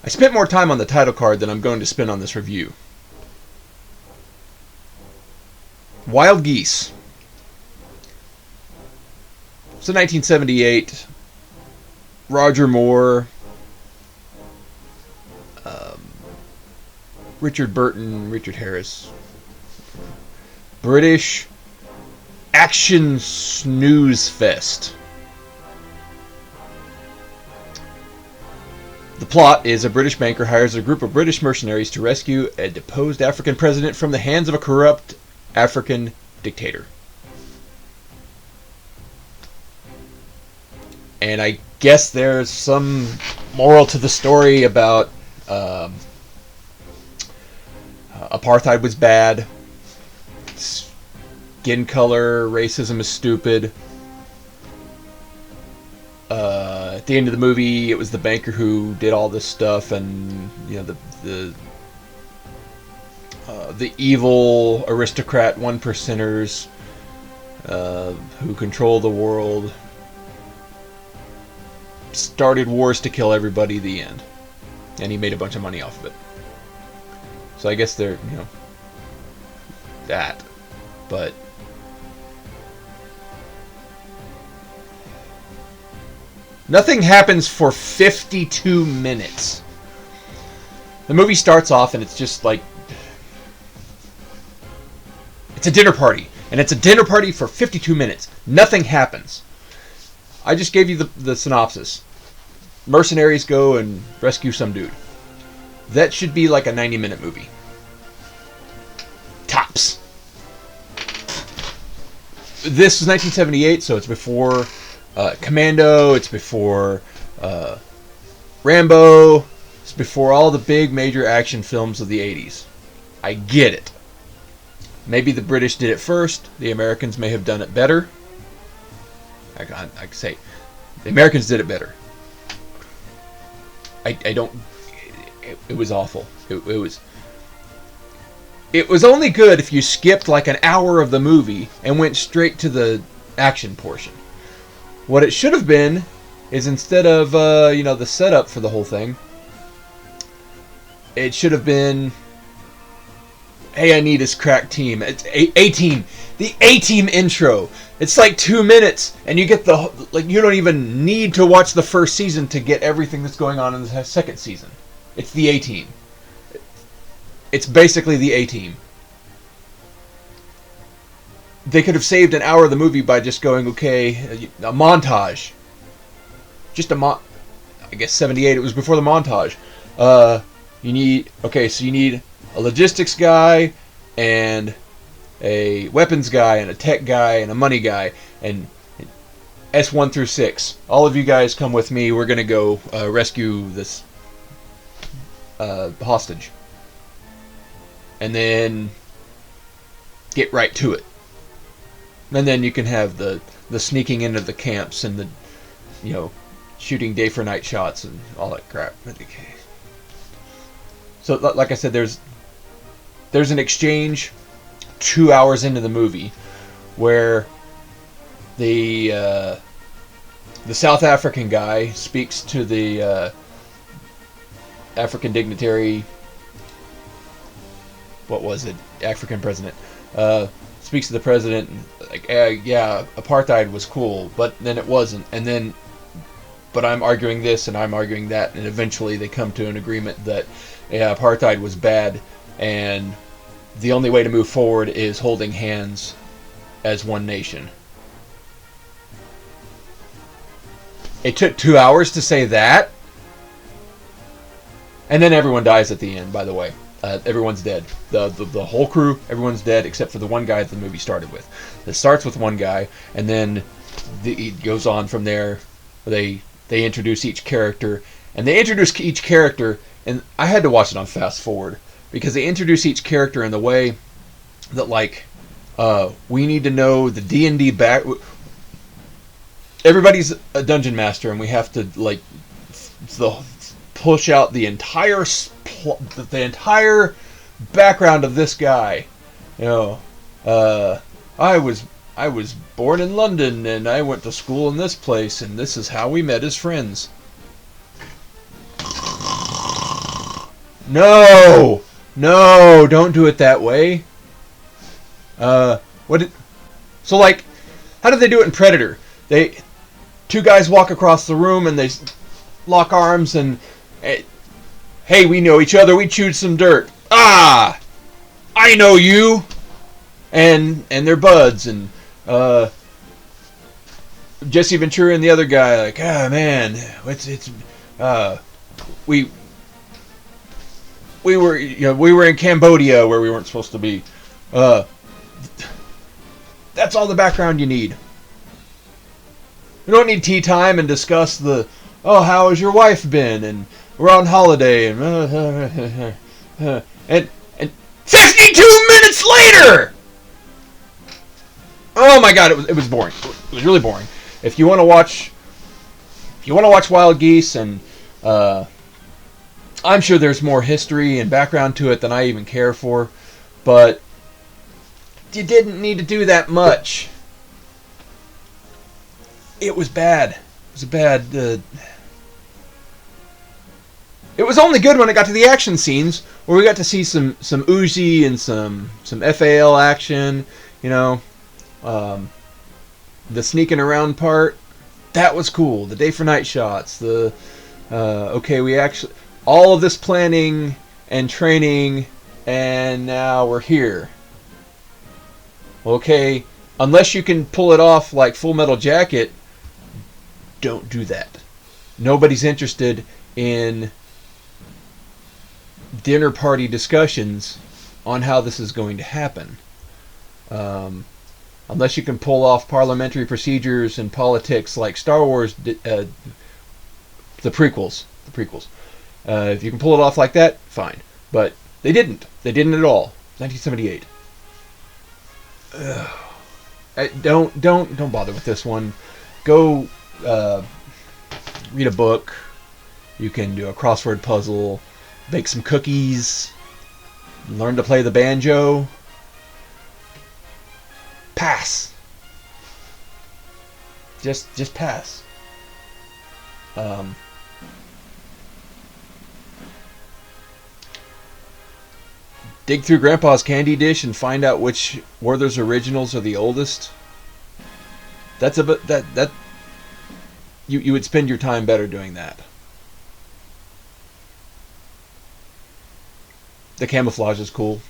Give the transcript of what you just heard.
spent more time on the title card than I'm going to spend on this review. Wild Geese. So 1978, Roger Moore, Richard Burton, Richard Harris, British action snooze fest. The plot is a British banker hires a group of British mercenaries to rescue a deposed African president from the hands of a corrupt African dictator. And I guess there's some moral to the story about apartheid was bad, skin color, racism is stupid. At the end of the movie, it was the banker who did all this stuff, and the evil aristocrat one percenters who control the world started wars to kill everybody at the end, and he made a bunch of money off of it. So I guess they're, that, but nothing happens for 52 minutes. The movie starts off and it's just like, it's a dinner party, and it's a dinner party for 52 minutes. Nothing happens. I just gave you the synopsis. Mercenaries go and rescue some dude. That should be like a 90-minute movie. Tops. This was 1978, so it's before Commando, it's before Rambo, it's before all the big major action films of the 80s. I get it. Maybe the British did it first. The Americans may have done it better. I can say the Americans did it better. I don't. It was awful. It was only good if you skipped like an hour of the movie and went straight to the action portion. What it should have been is, instead of the setup for the whole thing, it should have been, hey, I need this crack team. It's A-Team. The A-Team intro. It's like 2 minutes, and you get you don't even need to watch the first season to get everything that's going on in the second season. It's the A-Team. It's basically the A-Team. They could have saved an hour of the movie by just going, okay, a montage. Just I guess 78, it was before the montage. You need a logistics guy, and a weapons guy, and a tech guy, and a money guy, and S1 through 6. All of you guys come with me. We're going to go rescue this hostage. And then get right to it. And then you can have the sneaking into the camps and the, shooting day for night shots and all that crap. So, like I said, there's an exchange 2 hours into the movie where the South African guy speaks to the African dignitary. What was it? African president. Speaks to the president, like, yeah, apartheid was cool, but then it wasn't. And then, but I'm arguing this and I'm arguing that, and eventually they come to an agreement that, yeah, apartheid was bad, and the only way to move forward is holding hands as one nation. It took 2 hours to say that, and then everyone dies at the end, by the way. Everyone's dead. The whole crew, everyone's dead except for the one guy that the movie started with. It starts with one guy, and then it goes on from there. They introduce each character, and and I had to watch it on fast forward because they introduce each character in the way that, like, we need to know the D&D back. Everybody's a dungeon master, and we have to push out the entire background of this guy. I was born in London, and I went to school in this place, and this is how we met as friends. No, no, don't do it that way. What? So like, how did they do it in Predator? Two guys walk across the room and they lock arms and, hey, we know each other. We chewed some dirt. Ah, I know you. And they're buds. And Jesse Ventura and the other guy, like, ah, man, we were in Cambodia where we weren't supposed to be. That's all the background you need. You don't need tea time and discuss how has your wife been, and we're on holiday, and 52 minutes later. Oh my god, it was boring. It was really boring. If you want to watch Wild Geese, and I'm sure there's more history and background to it than I even care for, but you didn't need to do that much. It was bad. It was bad. It was only good when it got to the action scenes, where we got to see some Uzi and some FAL action. The sneaking around part, that was cool. The day for night shots. All of this planning and training, and now we're here. Okay, unless you can pull it off like Full Metal Jacket, don't do that. Nobody's interested in dinner party discussions on how this is going to happen. Unless you can pull off parliamentary procedures and politics like Star Wars, the prequels. If you can pull it off like that, fine. But they didn't. They didn't at all. 1978. Don't bother with this one. Go read a book. You can do a crossword puzzle, bake some cookies, learn to play the banjo. Pass. Just pass. Dig through Grandpa's candy dish and find out which Werther's originals are the oldest. That's you would spend your time better doing that. The camouflage is cool.